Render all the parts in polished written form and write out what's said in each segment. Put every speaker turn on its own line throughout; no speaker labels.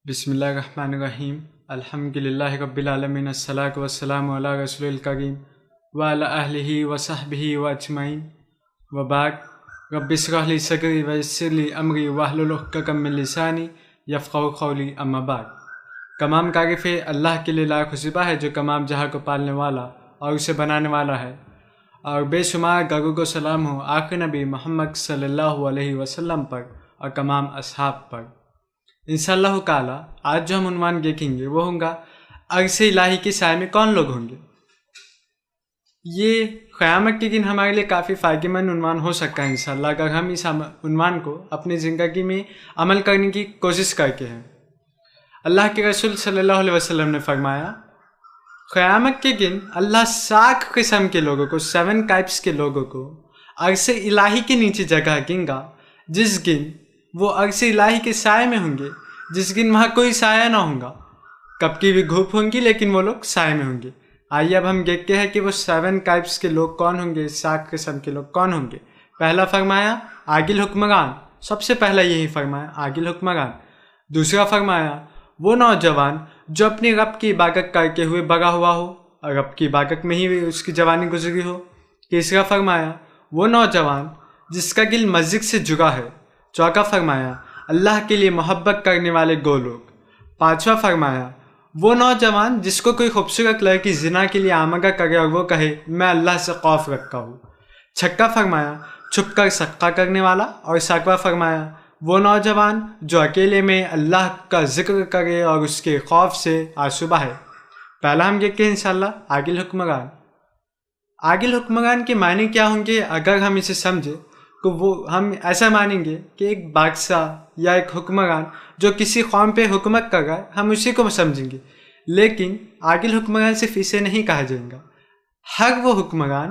بسم اللہ الرحمن الرحیم الحمدللہ رب العالمین الصلاۃ والسلام علی رسول الکریم وعلی اہلہ وصحبہ واجمعین وبعد رب اشرح لی صدری ویسر لی امری واحلل عقدۃ من لسانی یفقہوا قولی اما بعد۔ تمام تعریف اللہ کے لیے لاکھ زیبا ہے جو تمام جہاں کو پالنے والا اور اسے بنانے والا ہے، اور بے شمار درود و سلام ہو آخری نبی محمد صلی اللہ علیہ وسلم پر اور تمام اصحاب پر۔ انشاءاللہ تعالیٰ آج جو ہم عنوان دیکھیں گے وہ ہوگا عرش الہی کے سائے میں کون لوگ ہوں گے۔ یہ قیامت کے دن ہمارے لیے کافی فائدہ مند عنوان ہو سکتا ہے انشاءاللہ، اگر ہم اس عنوان کو اپنی زندگی میں عمل کرنے کی کوشش کرتے ہیں۔ اللہ کے رسول صلی اللہ علیہ وسلم نے فرمایا، قیامت کے دن اللہ 7 قسم کے لوگوں کو 7 ٹائپس کے لوگوں کو عرش الہی کے نیچے جگہ دیں گا، جس دن وہ عرش الہی کے سائے میں ہوں گے، جس دن وہاں کوئی سایہ نہ ہوگا، کب کی بھی دھوپ ہوں گی لیکن وہ لوگ سائے میں ہوں گے۔ آئیے اب ہم دیکھتے ہیں کہ وہ 7 ٹائپس کے لوگ کون ہوں گے، 7 قسم کے لوگ کون ہوں گے۔ پہلا فرمایا عادل حکمران، سب سے پہلا یہی فرمایا عادل حکمران۔ دوسرا فرمایا وہ نوجوان جو اپنی رب کی عبادت کرتے ہوئے بڑا ہوا ہو اور رب کی عبادت میں ہی اس کی جوانی گزری ہو۔ تیسرا فرمایا وہ نوجوان جس کا دل مسجد سے جڑا ہے۔ چوتھا فرمایا اللہ کے لیے محبت کرنے والے گو لوگ۔ پانچواں فرمایا وہ نوجوان جس کو کوئی خوبصورت لڑکی زنا کے لیے آمادہ کرے اور وہ کہے میں اللہ سے خوف رکھتا ہوں۔ چھٹا فرمایا چھپ کر صدقہ کرنے والا، اور ساتواں فرمایا وہ نوجوان جو اکیلے میں اللہ کا ذکر کرے اور اس کے خوف سے آنسو بہائے۔ پہلا ہم دیکھتے ہیں انشاءاللہ عادل حکمران۔ عادل حکمران کے معنی کیا ہوں گے؟ اگر ہم اسے سمجھے تو وہ ہم ایسا مانیں گے کہ ایک بادشاہ یا ایک حکمران جو کسی قوم پہ حکومت کر رہا ہے، ہم اسی کو سمجھیں گے، لیکن عادل حکمران صرف اسے نہیں کہا جائے گا۔ ہر وہ حکمران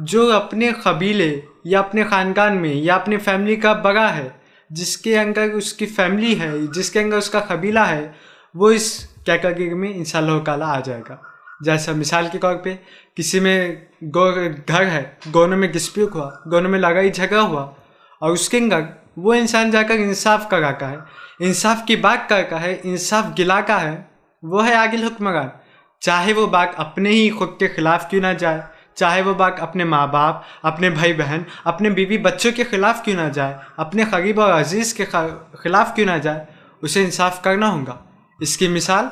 جو اپنے قبیلے یا اپنے خاندان میں یا اپنے فیملی کا بڑا ہے، جس کے اندر اس کی فیملی ہے، جس کے اندر اس کا قبیلہ ہے، وہ اس کیٹیگری میں انشاءاللہ تعالیٰ آ جائے گا۔ جیسا مثال کے طور پہ کسی میں گھر ہے، دونوں میں ڈسپیوٹ ہوا، دونوں میں لڑائی جھگڑا ہوا، اور اس کے اندر وہ انسان جا کر انصاف کراتا ہے، انصاف کی بات کرتا ہے، انصاف دلاتا ہے، وہ ہے عادل حکمران۔ چاہے وہ بات اپنے ہی خود کے خلاف کیوں نہ جائے، چاہے وہ بات اپنے ماں باپ، اپنے بھائی بہن، اپنے بیوی بچوں کے خلاف کیوں نہ جائے، اپنے قریب اور عزیز کے خلاف کیوں نہ جائے، اسے انصاف کرنا ہوگا۔ اس کی مثال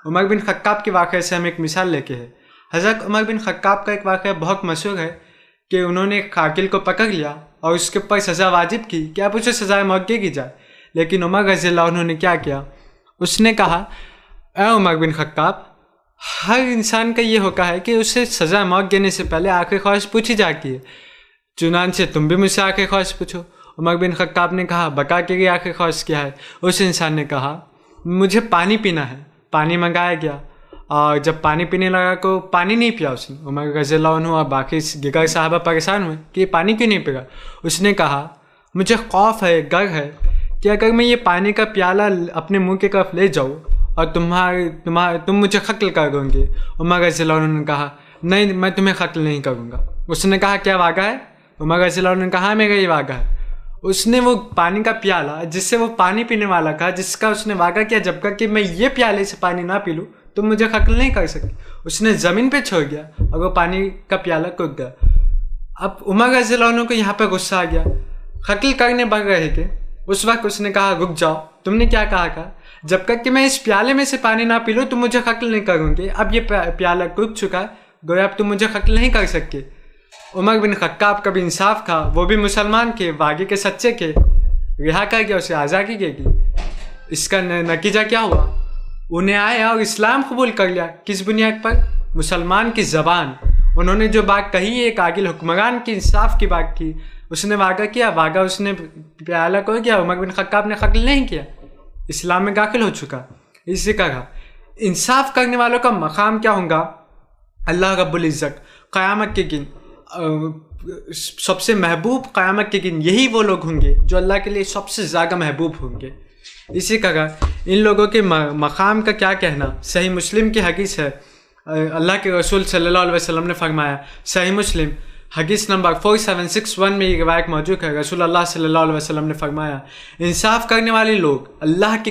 عمر بن خطاب کے واقعے سے ہم ایک مثال لے کے ہے۔ حضرت عمر بن خطاب کا ایک واقعہ بہت مشہور ہے کہ انہوں نے ایک قاتل کو پکڑ لیا اور اس کے اوپر سزا واجب کی کہ اب اسے سزائے موت دے دی جائے، لیکن عمر رضی اللہ عنہ نے کیا کیا؟ اس نے کہا اے عمر بن خطاب، ہر انسان کا یہ ہوتا ہے کہ اسے سزا موت دینے سے پہلے آخری خواہش پوچھی جاتی ہے، چنانچہ تم بھی مجھ سے آخری خواہش پوچھو۔ عمر بن خطاب نے کہا بقا کے لیے آخری خواہش کیا ہے؟ اس انسان نے کہا مجھے پانی پینا ہے۔ پانی منگایا گیا، اور جب پانی پینے لگا تو پانی نہیں پیا اس نے۔ عمر رضی اللہ عنہ اور باقی دیگر صحابہ پریشان ہوئے کہ یہ پانی کیوں نہیں پیا۔ اس نے کہا مجھے خوف ہے، ڈر ہے کہ اگر میں یہ پانی کا پیالہ اپنے منہ کی طرف لے جاؤں اور تم مجھے قتل کر دو گے۔ عمر رضی اللہ عنہ نے کہا نہیں، میں تمہیں قتل نہیں کروں گا۔ اس نے کہا کیا وعدہ ہے؟ عمر رضی اللہ عنہ نے کہا میرا یہ وعدہ ہے۔ اس نے وہ پانی کا پیالہ جس سے وہ پانی پینے والا تھا، جس کا اس نے وعدہ کیا جب تک کہ میں یہ پیالے سے پانی نہ پی لوں تم مجھے قتل نہیں کر سکتے، اس نے زمین پہ چھوڑ دیا اور وہ پانی کا پیالہ ٹوٹ گیا۔ اب عمر رضی اللہ عنہ کو یہاں پہ غصہ آ گیا، قتل کرنے بڑھ رہے تھے۔ اس وقت اس نے کہا رک جاؤ، تم نے کیا کہا تھا؟ جب تک کہ میں اس پیالے میں سے پانی نہ پی لوں تم مجھے قتل نہیں کروں گے، اب یہ پیالہ ٹوٹ چکا ہے، گویا اب تم مجھے قتل نہیں کر سکتے۔ عمر بن خطاب کا بھی انصاف تھا، وہ بھی مسلمان کے واقعی کے سچے کے، رہا کر گیا، اسے آزادی دے گی۔ اس کا نتیجہ کیا ہوا؟ انہیں آیا اور اسلام قبول کر لیا۔ کس بنیاد پر؟ مسلمان کی زبان۔ انہوں نے جو بات کہی ایک عادل حکمران کی انصاف کی بات کی، اس نے وعدہ کیا، وعدہ اس نے پیالہ کو کیا، عمر بن خطاب نے قتل نہیں کیا، اسلام میں داخل ہو چکا۔ اسی طرح انصاف کرنے والوں کا مقام کیا ہوگا؟ اللہ رب العزت قیامت کے دن سب سے محبوب، قیامت کے دن یہی وہ لوگ ہوں گے جو اللہ کے لیے سب سے زیادہ محبوب ہوں گے۔ اسی طرح ان لوگوں کے مقام کا کیا کہنا؟ صحیح مسلم کی حدیث ہے، اللہ کے رسول صلی اللہ علیہ وسلم نے فرمایا، صحیح مسلم حدیث نمبر 4761 میں یہ روایت موجود ہے، رسول اللہ صلی اللہ علیہ وسلم نے فرمایا انصاف کرنے والے لوگ اللہ کی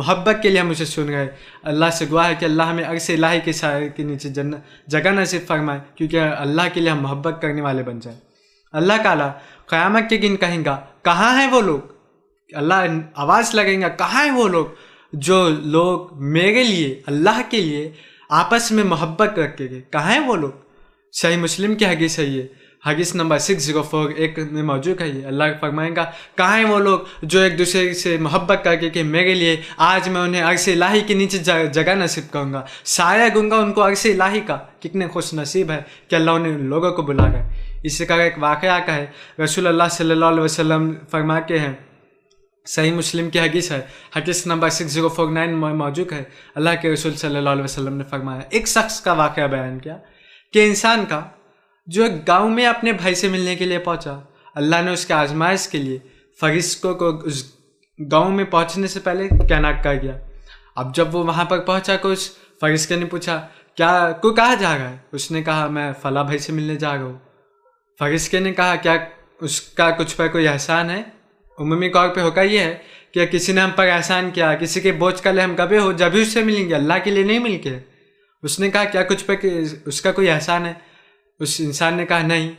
محبت کے لیے ہم اسے سن رہے. اللہ سے دعا ہے کہ اللہ ہمیں عرش الہی کے سائے کے نیچے جگہ نصیب فرمائے, کیونکہ اللہ کے لیے ہم محبت کرنے والے بن جائیں. اللہ تعالیٰ قیامت کے دن کہیں گا کہاں ہیں وہ لوگ, اللہ آواز لگیں گا کہاں ہیں وہ لوگ جو لوگ میرے لیے اللہ کے لیے آپس میں محبت رکھے گئے, کہاں ہیں وہ لوگ. صحیح مسلم کی حدیث ہے یہ, حدیث نمبر 604 میں موجود ہے یہ. اللہ فرمائیں گا کہاں ہیں وہ لوگ جو ایک دوسرے سے محبت کر کے کہ میرے لیے آج میں انہیں عرش الہی کے نیچے جگہ نصیب کروں گا, سایہ دوں گا ان کو عرش الہی کا. کتنے خوش نصیب ہے کہ اللہ انہیں ان لوگوں کو بلا گا. اسی طرح ایک واقعہ کا ہے, رسول اللہ صلی اللہ علیہ وسلم فرماتے ہیں, صحیح مسلم کی حدیث ہے, حدیث نمبر 6049 میں موجود ہے. اللہ کے رسول صلی اللہ علیہ وسلم نے فرمایا, ایک شخص کا واقعہ بیان کیا کہ انسان کا جو ایک گاؤں میں اپنے بھائی سے ملنے کے لیے پہنچا, اللہ نے اس کے آزمائش کے لیے فرشتوں کو اس گاؤں میں پہنچنے سے پہلے تعینات کر دیا. اب جب وہ وہاں پر پہنچا تو اس فرشتے نے پوچھا کو کہاں جا رہا ہے. اس نے کہا میں فلاں بھائی سے ملنے جا رہا ہوں. فرشتے نے کہا کیا اس کا کچھ پر کوئی احسان ہے. عمومی طور پہ ہوتا یہ ہے کہ کسی نے ہم پر احسان کیا, کسی کے بوجھ کا لے ہم کبھی ہو جب ہی اس سے ملیں گے, اللہ کے لیے نہیں مل کے. اس نے کہا کیا کچھ پہ اس کا کوئی احسان ہے. اس انسان نے کہا نہیں,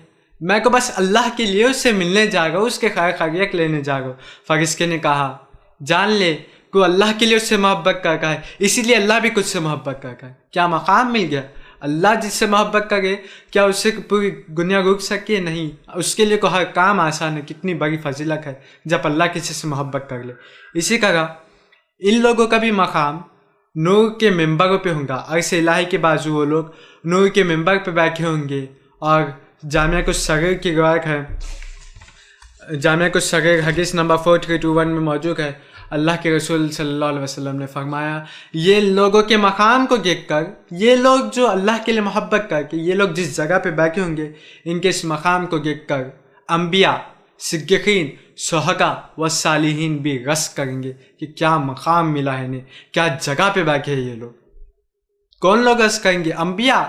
میں کو بس اللہ کے لیے اس سے ملنے جا رہا ہوں, اس کے خیر خیریت لینے جا رہا ہوں. فرشتے نے کہا جان لے کو اللہ کے لیے اس سے محبت کرتا ہے, اسی لیے اللہ بھی کچھ سے محبت کرتا ہے. کیا مقام مل گیا. اللہ جس سے محبت کرے کیا اس سے پوری دنیا رک سکے, نہیں. اس کے لیے کو ہر کام آسان ہے. کتنی بڑی فضیلت ہے جب اللہ کسی سے محبت کر لے. اسی طرح ان لوگوں کا بھی مقام نور کے ممبروں پہ ہوں گا. عرش الہی کے بازو وہ لوگ نور کے ممبر پہ بیٹھے ہوں گے. اور جامعہ کچھ صغیر کی روایت ہے, جامعہ کچھ صغیر حدیث نمبر 4321 میں موجود ہے. اللہ کے رسول صلی اللہ علیہ وسلم نے فرمایا یہ لوگوں کے مقام کو دیکھ کر, یہ لوگ جو اللہ کے لیے محبت کر کے یہ لوگ جس جگہ پہ بیٹھے ہوں گے, ان کے اس مقام کو دیکھ کر انبیاء, صدیقین, شہداء و صالحین بھی رس کریں گے کہ کیا مقام ملا ہے انہیں, کیا جگہ پہ بیٹھے ہیں یہ لوگ. کون لوگ رس کریں گے. انبیاء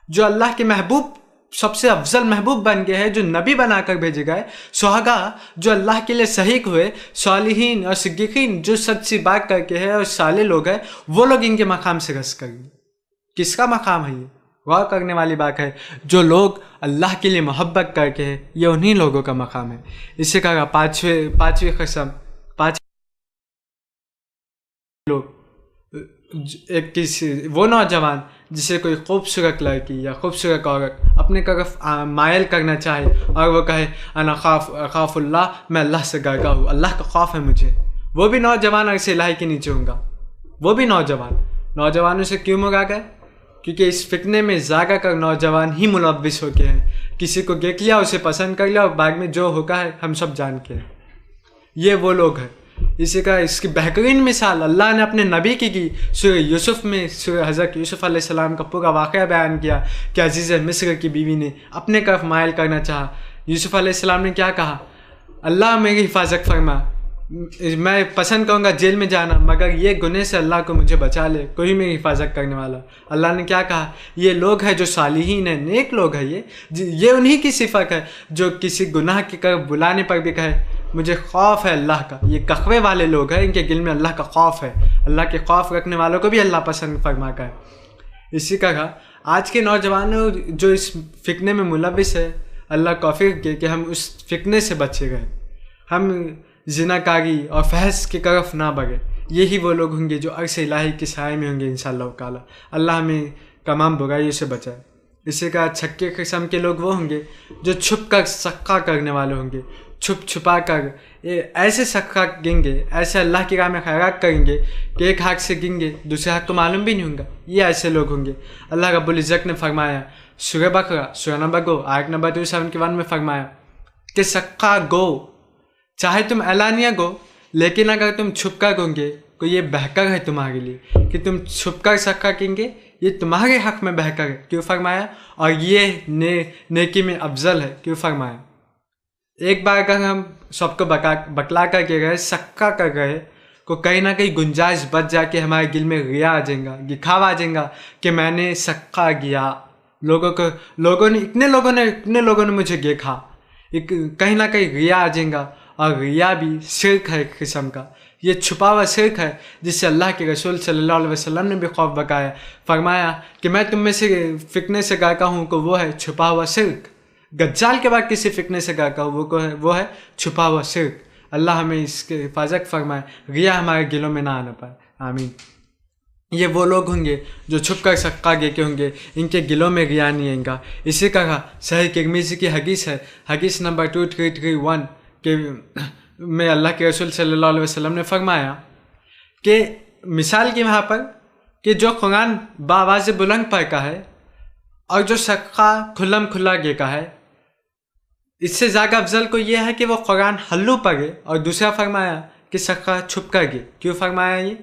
جو اللہ کے محبوب, سب سے افضل محبوب بن گئے ہیں, جو نبی بنا کر بھیجے گئے. شہداء جو اللہ کے لیے شہید ہوئے. صالحین اور صدیقین جو سچی بات کر کے ہے اور صالح لوگ ہیں, وہ لوگ ان کے مقام سے رس کریں گے. کس کا مقام ہے یہ, غور کرنے والی بات ہے. جو لوگ اللہ کے لیے محبت کر کے ہے یہ انہی لوگوں کا مقام ہے. اسی طرح پانچویں قسم, لوگ ایک کسی وہ نوجوان جسے کوئی خوبصورت لڑکی یا خوبصورت عورت اپنے طرف مائل کرنا چاہے اور وہ کہے انا خاف اللہ, میں اللہ سے ڈرتا ہوں, اللہ کا خوف ہے مجھے, وہ بھی نوجوان عرش الہی کے نیچے ہوں گا. وہ بھی نوجوانوں سے کیوں مراد ہے, کیونکہ اس فتنے میں زیادہ کر نوجوان ہی ملوث ہو کے ہیں. کسی کو دیکھ لیا, اسے پسند کر لیا, اور بعد میں جو ہوگا ہے ہم سب جان کے ہیں. یہ وہ لوگ ہیں. اسی کا اس کی بہترین مثال اللہ نے اپنے نبی کی سورہ یوسف میں, سورہ حضرت یوسف علیہ السلام کا پورا واقعہ بیان کیا کہ عزیز مصر کی بیوی نے اپنے طرف مائل کرنا چاہا. یوسف علیہ السلام نے کیا کہا, اللہ میری حفاظت فرما, میں پسند کروں گا جیل میں جانا, مگر یہ گناہ سے اللہ کو مجھے بچا لے, کوئی میری حفاظت کرنے والا. اللہ نے کیا کہا, یہ لوگ ہیں جو صالحین ہیں, نیک لوگ ہیں. یہ انہی کی صفت ہے جو کسی گناہ کی طرف بلانے پر بھی کہے مجھے خوف ہے اللہ کا. یہ تقوی والے لوگ ہیں, ان کے دل میں اللہ کا خوف ہے. اللہ کے خوف رکھنے والوں کو بھی اللہ پسند فرما کا ہے. اسی طرح آج کے نوجوانوں جو اس فتنے میں ملوث ہے, اللہ توفیق دے کہ ہم اس فتنے سے بچے گئے, ہم زناکاری اور فحش کی طرف نہ بڑھے. یہی وہ لوگ ہوں گے جو عرش الہی کے سائے میں ہوں گے انشاءاللہ تعالی. اللہ ہمیں تمام برائیوں سے بچائے. اسی کا چھٹے قسم کے لوگ وہ ہوں گے جو چھپ کر صدقہ کرنے والے ہوں گے, چھپا کر ایسے صدقہ گیں گے, ایسے اللہ کی راہ میں خیرات کریں گے کہ ایک ہاتھ سے گیں گے دوسرے ہاتھ کو معلوم بھی نہیں ہوں گا. یہ ایسے لوگ ہوں گے. اللہ رب العزت نے فرمایا سورہ بقرہ سورہ نمبر 2 آیت نمبر 271 میں فرمایا کہ صدقہ گو, چاہے تم اعلانیہ گو, لیکن اگر تم چھپ کر گوں گے تو یہ بہتر ہے تمہارے لیے کہ تم چھپ کر صدقہ کریں گے, یہ تمہارے حق میں بہتر ہے. کیوں فرمایا, اور یہ نیکی میں افضل ہے. کیوں فرمایا, ایک بار اگر ہم سب کو بکلا کر کے گئے, صدقہ کر گئے, کو کہیں نہ کہیں گنجائش بچ جا کے ہمارے دل میں ریا آ جائے گا, دکھاوا آ جائے گا کہ میں نے صدقہ کیا. اتنے لوگوں نے مجھے دیکھا, کہیں نہ کہیں ریا آ جائے گا. اور ریا بھی شرک ہے ایک قسم کا, یہ چھپا ہوا شرک ہے جس سے اللہ کے رسول صلی اللہ علیہ وسلم نے بھی خوف بکایا، فرمایا کہ میں تم میں سے فتنے سے گاتا ہوں کہ وہ ہے چھپا ہوا شرک. دجال کے بعد کسی فتنے سے گاتا ہوں وہ ہے چھپا ہوا شرک. اللہ ہمیں اس کے حفاظت فرمائے، ریا ہمارے دلوں میں نہ آنا پائے، آمین. یہ وہ لوگ ہوں گے جو چھپ کر صدقہ دے کے ہوں گے، ان کے دلوں میں ریا نہیں آئے گا. اسی طرح صحیح ترمذی کی حدیث ہے، حدیث نمبر 2331 کہ میں اللہ کے رسول صلی اللہ علیہ وسلم نے فرمایا کہ مثال کی وہاں پر کہ جو قرآن بآواز بلند پڑھتا ہے اور جو صدقہ کھلم کھلا دیتا ہے، اس سے زیادہ افضل کو یہ ہے کہ وہ قرآن ہلو پڑھے. اور دوسرا فرمایا کہ صدقہ چھپ کر گے. کیوں فرمایا یہ؟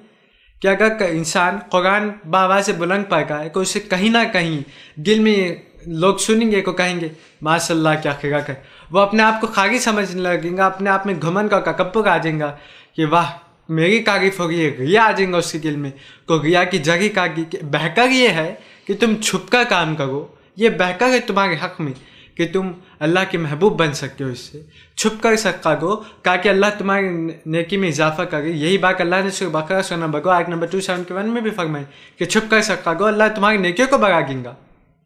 کہ اگر انسان قرآن بآواز بلند پڑھتا ہے تو اسے کہیں نہ کہیں دل میں لوگ سنیں گے کو کہیں گے ماشاء اللہ کیا خیرات ہے، وہ اپنے آپ کو خالی سمجھنے لگیں گا، اپنے آپ میں گھمنڈ کا تکبر آ جائیں گا کہ واہ میری تعریف ہو رہی ہے، ریا آ جائیں گا اس کے دل میں. تو ریا کی جگہ کاگی کہ بہتر یہ ہے کہ تم چھپ کر کام کرو. یہ بہتر ہے تمہارے حق میں کہ تم اللہ کے محبوب بن سکتے ہو. اس سے چھپ کر صدقہ دو تاکہ اللہ تمہاری نیکی میں اضافہ کرے. یہی بات اللہ نے سورہ بقرہ سورہ نمبر آیت نمبر 271 میں بھی فرمائی کہ چھپ کر صدقہ دو، اللہ تمہاری نیکیوں کو بڑھا دیں گا.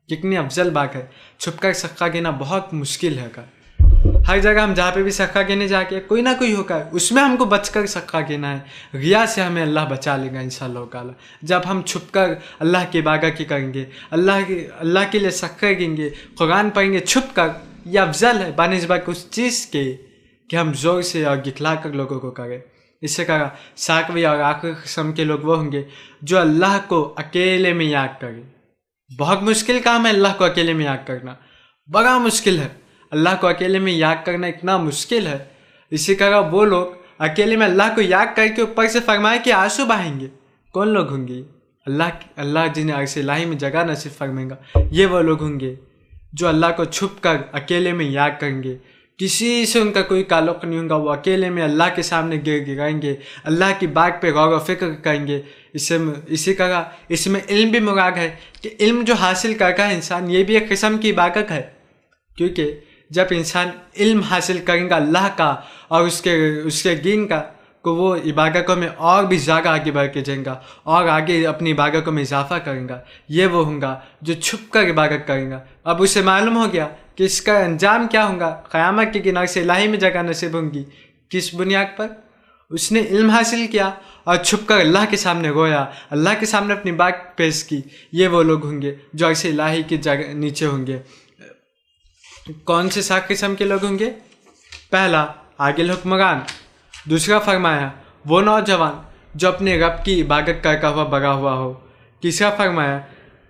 کتنی افضل بات ہے. چھپ کر صدقہ دینا بہت مشکل ہے. ہر جگہ ہم جہاں پہ بھی صدقہ دینے جا کے کوئی نہ کوئی ہوگا، اس میں ہم کو بچ کر صدقہ دینا ہے. ریا سے ہمیں اللہ بچا لے گا انشاءاللہ تعالیٰ. جب ہم چھپ کر اللہ کی عبادت کی کریں گے، اللہ کے لیے صدقہ دیں گے، قرآن پڑھیں گے چھپ کر، یہ افضل ہے بنسبت اس چیز کے کہ ہم زور سے اور دکھلا کر لوگوں کو کریں. اس سے کہا ساتویں اور آخری قسم کے لوگ وہ ہوں گے جو اللہ کو اکیلے میں یاد کریں. بہت مشکل کام ہے اللہ کو اکیلے میں یاد کرنا، بڑا مشکل ہے. اللہ کو اکیلے میں یاد کرنا اتنا مشکل ہے. اسی طرح وہ لوگ اکیلے میں اللہ کو یاد کر کے اوپر سے فرمائے کہ آنسو بہائیں گے. کون لوگ ہوں گے؟ اللہ جنہیں عرش الہی میں جگہ نصیب فرمائے گا. یہ وہ لوگ ہوں گے جو اللہ کو چھپ کر اکیلے میں یاد کریں گے. کسی سے ان کا کوئی تعلق نہیں ہوگا. وہ اکیلے میں اللہ کے سامنے گرائیں گے، اللہ کی بات پہ غور و فکر کریں گے. اسی طرح اس میں علم بھی مراد ہے کہ علم جو حاصل کرتا ہے انسان، یہ بھی ایک قسم کی عبادت ہے. کیونکہ جب انسان علم حاصل کریں گا اللہ کا اور اس کے دین کا، تو وہ عبادتوں میں اور بھی زیادہ آگے بڑھ کے جائیں گا اور آگے اپنی عبادتوں میں اضافہ کریں گا. یہ وہ ہوں گا جو چھپ کر عبادت کریں گا. اب اسے معلوم ہو گیا کہ اس کا انجام کیا ہوگا. قیامت کے کنارے سے الہی میں جگہ نصیب ہوں گی. کس بنیاد پر؟ اس نے علم حاصل کیا اور چھپ کر اللہ کے سامنے رویا، اللہ کے سامنے اپنی بات پیش کی. یہ وہ لوگ ہوں گے جو عرش الہی کی جگہ نیچے ہوں گے. کون سے 7 قسم کے لوگ ہوں گے؟ پہلا عادل حکمران. دوسرا فرمایا وہ نوجوان جو اپنے رب کی عبادت کرتا ہوا بڑا ہوا ہو. تیسرا فرمایا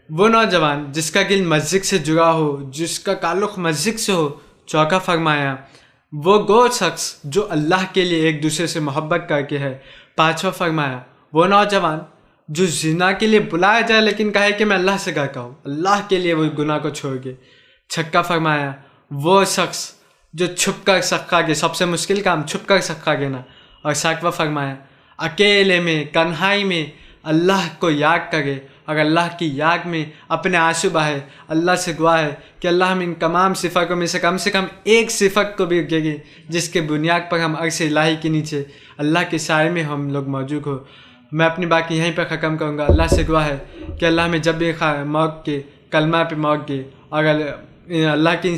وہ نوجوان جس کا دل مسجد سے جڑا ہو، جس کا تعلق مسجد سے ہو. چوتھا فرمایا وہ شخص جو اللہ کے لیے ایک دوسرے سے محبت کر کے ہے. پانچواں فرمایا وہ نوجوان جو زنا کے لیے بلایا جائے لیکن کہے کہ میں اللہ سے کرتا ہوں، اللہ کے لیے وہ گناہ کو چھوڑ کے. چھٹا فرمایا وہ شخص جو چھپ کر صدقہ دے، سب سے مشکل کام چھپ کر صدقہ دینا. اور ساتواں فرمایا اکیلے میں تنہائی میں اللہ کو یاد کرے اور اللہ کی یاد میں اپنے آنسو بہائے. اللہ سے دعا ہے کہ اللہ ہم ان تمام صفاتوں میں سے کم ایک صفت کو بھی دے گے جس کے بنیاد پر ہم عرش الہی کے نیچے اللہ کے سائے میں ہم لوگ موجود ہو. میں اپنی بات یہیں پر ختم کروں گا. اللہ سے دعا ہے کہ اللہ ہمیں جب بھی موت کے کلمہ پہ موت دے اور اللہ کی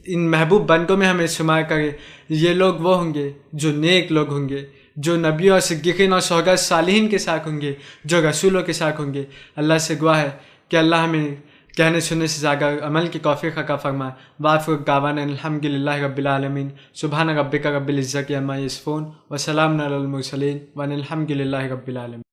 ان محبوب بندوں میں ہمیں شمار کرے. یہ لوگ وہ ہوں گے جو نیک لوگ ہوں گے، جو نبیوں اور صدیقین اور شہداء صالحین کے ساتھ ہوں گے، جو رسولوں کے ساتھ ہوں گے. اللہ سے دعا ہے کہ اللہ ہمیں کہنے سننے سے زیادہ عمل کی توفیق عطا فرمائے. وآخر دعوانا الحمد للہ رب العالمین. سبحان ربک رب العزۃ عما یصفون وسلام علی المرسلین والحمد للہ رب العالمین.